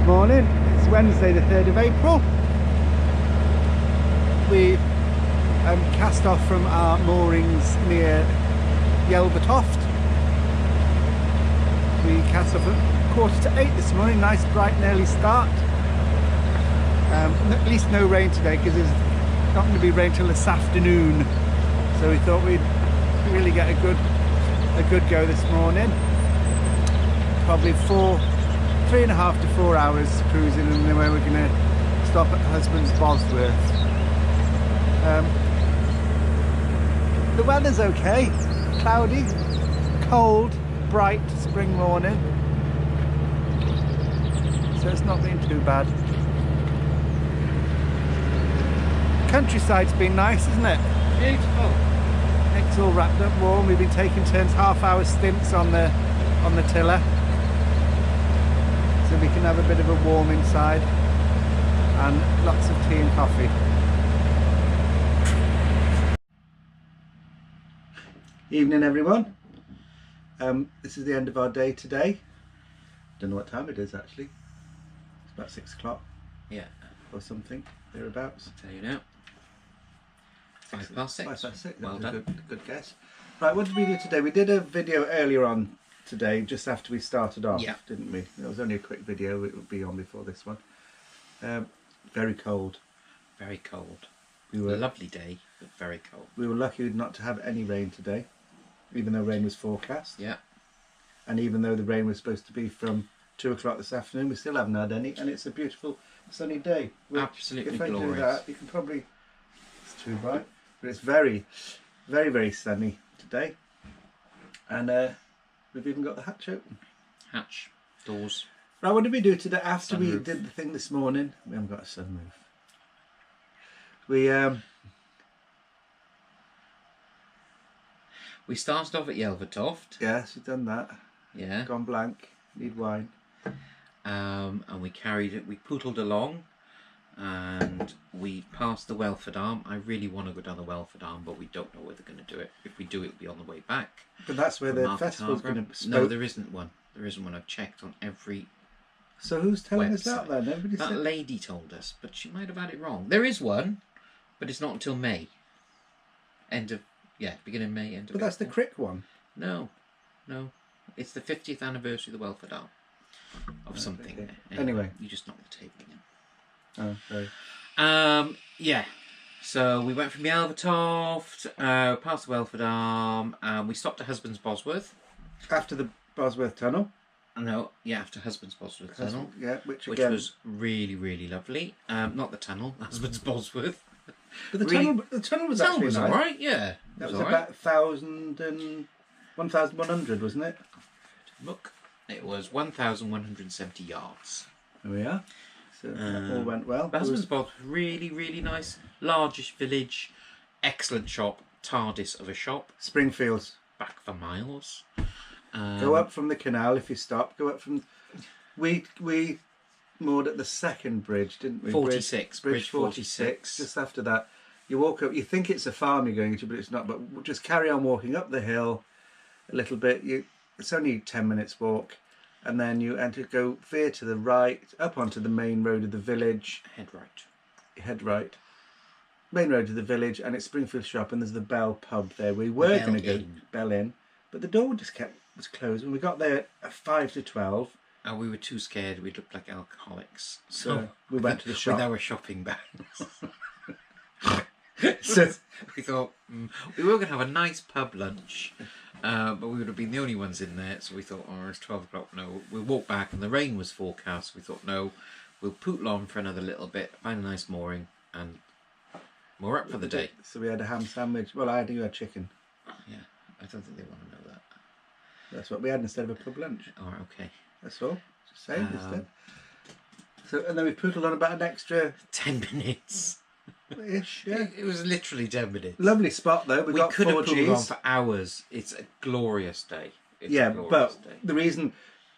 Morning, it's Wednesday the 3rd of April. We cast off from our moorings near Yelvertoft. We cast off at 7:45 this morning, nice bright and early start. At least no rain today because there's not going to be rain till this afternoon. So we thought we'd really get a good go this morning. Probably 3.5 to 4 hours cruising, and then we're going to stop at Husband's Bosworth. The weather's okay, cloudy, cold, bright spring morning, so it's not been too bad. Countryside's been nice, isn't it? Beautiful. It's all wrapped up warm. We've been taking turns, half-hour stints on the tiller, so we can have a bit of a warm inside and lots of tea and coffee. Evening everyone. This is the end of our day today. Don't know what time it is actually. It's about 6 o'clock. Yeah. Or something, thereabouts. I'll tell you now. 6. 5 past 6. Well That was done. a good guess. Right, what did we do today? We did a video earlier on today, just after we started off, Yeah. didn't we? It was only a quick video. It would be on before this one. Very cold. Very cold. We were Lovely day, but very cold. We were lucky not to have any rain today, even though rain was forecast. Yeah. And even though the rain was supposed to be from 2 o'clock this afternoon, we still haven't had any, and it's a beautiful sunny day. Absolutely if I glorious. do that, you can probably, it's too bright, but it's very, very, very sunny today. And we've even got the hatch open. Hatch, doors. Right, what did we do today after we Sunroof. did the thing this morning? We haven't got a sunroof. We started off at Yelvertoft. Yes, we've done that. Yeah. Gone blank. Need wine. And we carried it. We poodled along, and we passed the Welford Arm. I really want to go down the Welford Arm, but we don't know whether we're going to do it. If we do, it'll be on the way back. But that's where from the Market festival's Harborough. going to. No, there isn't one. There isn't one. I've checked on every. So who's telling us that website. then? Nobody That said. lady told us, but she might have had it wrong. There is one, but it's not until May. Beginning of May, end of But that's the April. Crick one. No. It's the 50th anniversary of the Welford Arm. Of something. Okay. Anyway. You just knocked the table again. Oh, sorry. Yeah. So we went from Yelvertoft, past the Welford Arm, and we stopped at Husband's Bosworth. After the Bosworth Tunnel. No, yeah, after Husband's Bosworth Tunnel. Yeah, which Which again. was really, really lovely. Not the tunnel, Husband's Bosworth. But the tunnel was The tunnel actually was nice. alright, yeah. That It was alright. about 1,100, wasn't it? Look, it was 1,170 yards. There we are. So that all went well. But Husband's Bosworth, really, really nice. Largish village, excellent shop, TARDIS of a shop, Springfields. back for miles. Go up from the canal if you stop. Go up from. We moored at the second bridge, didn't we? 46, Bridge 46. Just after that, you walk up. You think it's a farm you're going to, but it's not. But just carry on walking up the hill a little bit. It's only 10 minutes walk, and then you go veer to the right, up onto the main road of the village. Head right. Main road of the village, and it's Springfield Shop, and there's the Bell pub there. We were going to go Bell Inn, but the door just was closed, and we got there at 5 to 12. And we were too scared. We looked like alcoholics. So we went to the shop. With our shopping bags. So we thought we were going to have a nice pub lunch, but we would have been the only ones in there. So we thought, oh, it's 12 o'clock. No, we'll walk back, and the rain was forecast. We thought, no, we'll pootle on for another little bit, find a nice mooring, and moor up for the day. So we had a ham sandwich. Well, you had chicken. Yeah, I don't think they want to know that. That's what we had instead of a pub lunch. Oh, okay. That's all. Just saying instead. So, and then we poodled on about an extra 10 minutes. ish. Yeah. It was literally 10 minutes. Lovely spot though. We got could have 4Gs. pulled on for hours. It's a glorious day. But the reason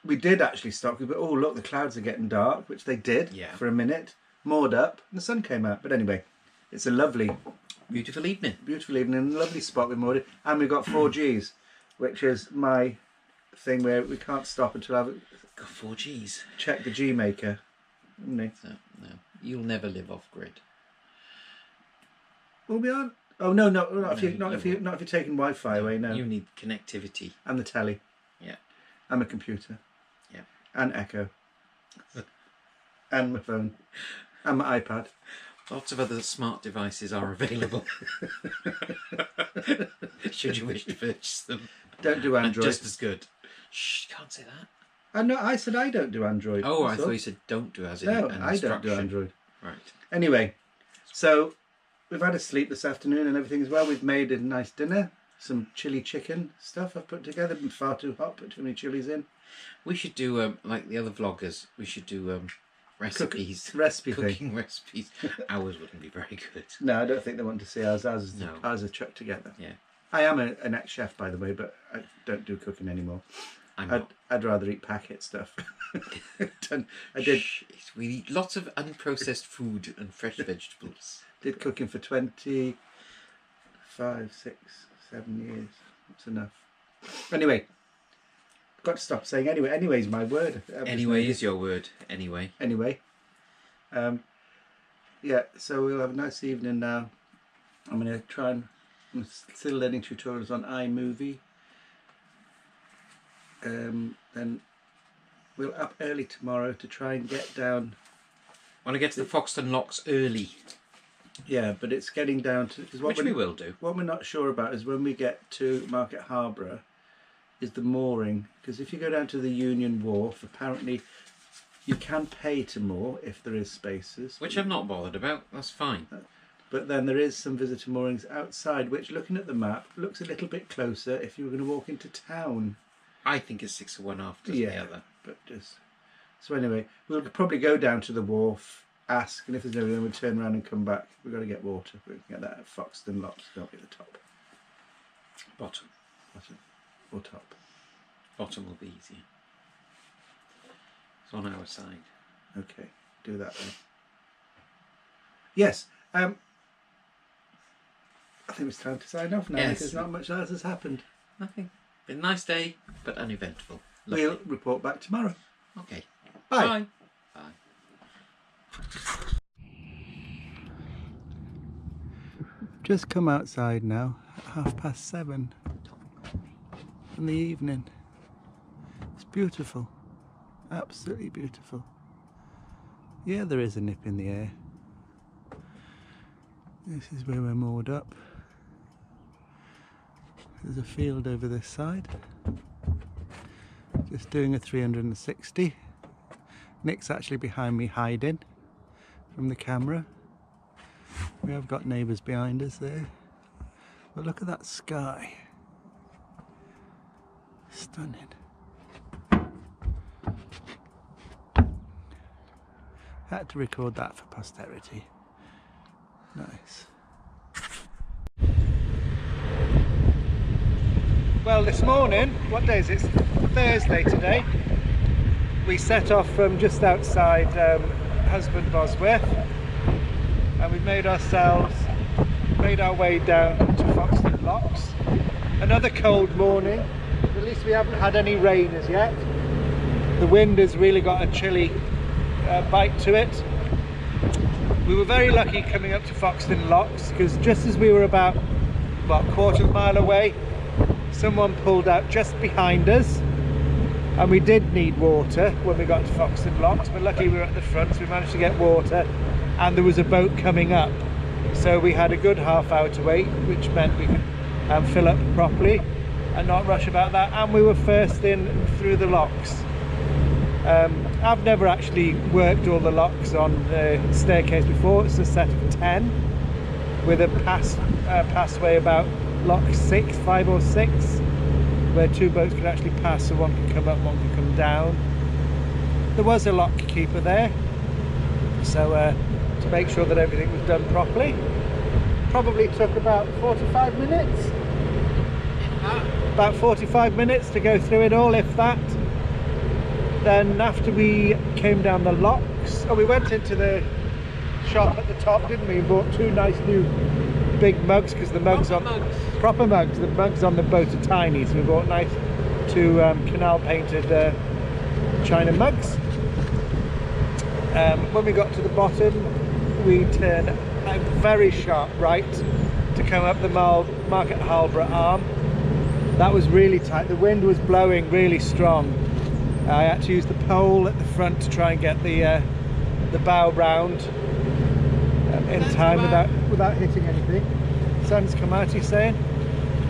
we did actually stop, we were, oh look, the clouds are getting dark, which they did for a minute. Moored up, and the sun came out. But anyway, it's a lovely, beautiful evening. Lovely spot we moored it, and we got 4Gs, which is my thing where we can't stop until I've got 4Gs. Check the G maker. wouldn't he? So, no, you'll never live off grid. Will we on? Oh no, not if No, you're taking Wi-Fi away. No, You need connectivity. and the telly. Yeah. And my computer. Yeah. And Echo. And my phone. And my iPad. Lots of other smart devices are available. Should you wish to purchase them. Don't do Android. And just as good. Shh, you can't say that. I said I don't do Android. Oh, I thought you said don't do as in No, an I don't do instruction. Android. Right. Anyway, so we've had a sleep this afternoon and everything as well. We've made a nice dinner. Some chili chicken stuff I've put together. Been far too hot, put too many chilies in. We should do, like the other vloggers, we should do recipes. Cooking recipes. Ours wouldn't be very good. No, I don't think they want to see ours. Ours are chucked together. Yeah. I am an ex-chef, by the way, but I don't do cooking anymore. I'd rather eat packet stuff. We eat lots of unprocessed food and fresh vegetables. Did cooking for 25, 6, 7 years. That's enough. Anyway, got to stop saying anyway. Anyway's my word. Anyway is your word. Anyway. Anyway. Yeah, so we'll have a nice evening now. I'm going to try and... I'm still learning tutorials on iMovie. Then we'll up early tomorrow to try and get down. Want to get to the Foxton Locks early? Yeah, but it's getting down to... Which we will do. What we're not sure about is when we get to Market Harborough is the mooring. Because if you go down to the Union Wharf, apparently you can pay to moor if there is spaces. Which I'm not bothered about. That's fine. But then there is some visitor moorings outside, which, looking at the map, looks a little bit closer if you were going to walk into town. I think it's 6 of one, half dozen the other. But just... So anyway, we'll probably go down to the wharf, ask, and if there's no, then we'll turn around and come back. We've got to get water. We can get that at Foxton Locks, don't we, at the top? Bottom. Or top? Bottom will be easier. It's on our side. Okay, do that then. Yes, I think it's time to sign off now because not much else has happened. Nothing. Been a nice day, but uneventful. Lovely. We'll report back tomorrow. Okay. Bye. Bye. Just come outside now at 7:30 in the evening. It's beautiful. Absolutely beautiful. Yeah, there is a nip in the air. This is where we're moored up. There's a field over this side. Just doing a 360. Nick's actually behind me hiding from the camera. We have got neighbours behind us there. But look at that sky. Stunning. Had to record that for posterity. Nice. Well, this morning, what day is it? It's Thursday today. We set off from just outside Husband Bosworth, and we've made our way down to Foxton Locks. Another cold morning. At least we haven't had any rain as yet. The wind has really got a chilly bite to it. We were very lucky coming up to Foxton Locks because just as we were about a quarter of a mile away, someone pulled out just behind us, and we did need water when we got to Foxton Locks, but luckily we were at the front, so we managed to get water, and there was a boat coming up, so we had a good half hour to wait, which meant we could fill up properly and not rush about that, and we were first in through the locks. I've never actually worked all the locks on the staircase before. It's a set of 10 with a passway about lock 5 or 6, where 2 boats could actually pass, so one could come up, one could come down. There was a lock keeper there, so to make sure that everything was done properly. Probably took about 45 minutes. About 45 minutes to go through it all, if that. Then after we came down the locks, we went into the shop at the top, didn't we? Bought 2 nice new big mugs, because the mugs proper mugs. The mugs on the boat are tiny, so we bought nice 2 canal painted China mugs. When we got to the bottom, we turned a very sharp right to come up the Market Harborough arm. That was really tight. The wind was blowing really strong. I had to use the pole at the front to try and get the bow round in time without hitting anything. Sun's come out, he's saying.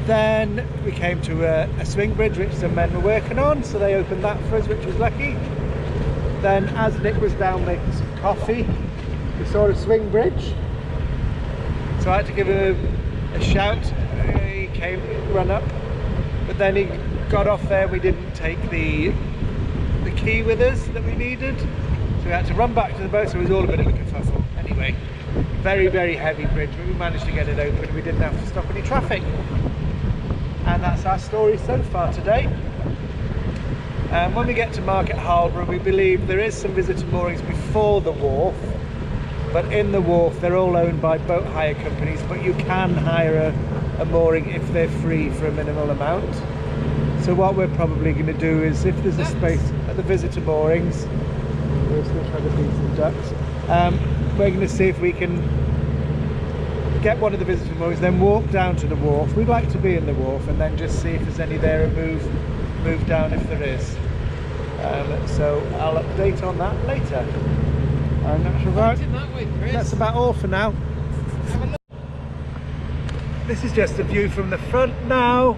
Then we came to a swing bridge which some men were working on, so they opened that for us, which was lucky. Then as Nick was down making some coffee, we saw a swing bridge, so I had to give him a shout. He came, run up, but then he got off there. We didn't take the key with us that we needed, so we had to run back to the boat, so it was all a bit of a kerfuffle. Anyway, very, very heavy bridge, but we managed to get it open. We didn't have to stop any traffic. And that's our story so far today. When we get to Market Harborough, we believe there is some visitor moorings before the wharf, but in the wharf they're all owned by boat hire companies, but you can hire a mooring if they're free for a minimal amount. So what we're probably going to do is, if there's a space at the visitor moorings, we're still trying to feed some ducks, we're going to see if we can get one of the visitor moorings, then walk down to the wharf. We'd like to be in the wharf and then just see if there's any there and move down if there is. So I'll update on that later. That's about all for now. This is just a view from the front now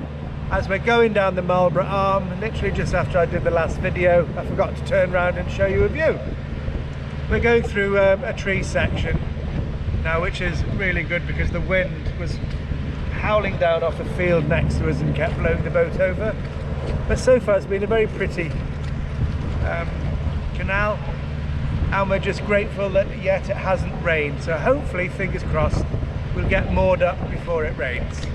as we're going down the Marlborough Arm. Literally just after I did the last video, I forgot to turn around and show you a view. We're going through a tree section now, which is really good because the wind was howling down off a field next to us and kept blowing the boat over. But so far it's been a very pretty canal, and we're just grateful that yet it hasn't rained, so hopefully, fingers crossed, we'll get moored up before it rains.